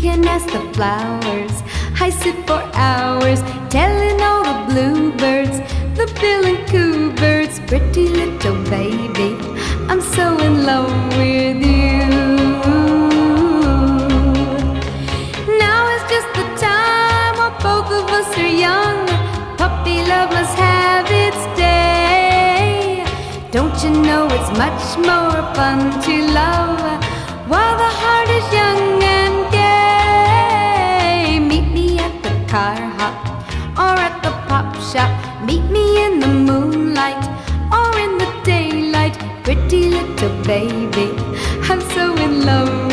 can ask the flowers. I sit for hours telling all the bluebirds, the bill and coo birds, pretty little baby, I'm so in love with you. Now is just the time while both of us are young. Puppy love must have its day. Don't you know it's much more fun to love while the heart is young and gay? Meet me at the car hop or at the pop shop. Meet me in the moonlight or in the daylight. Pretty little baby, I'm so in love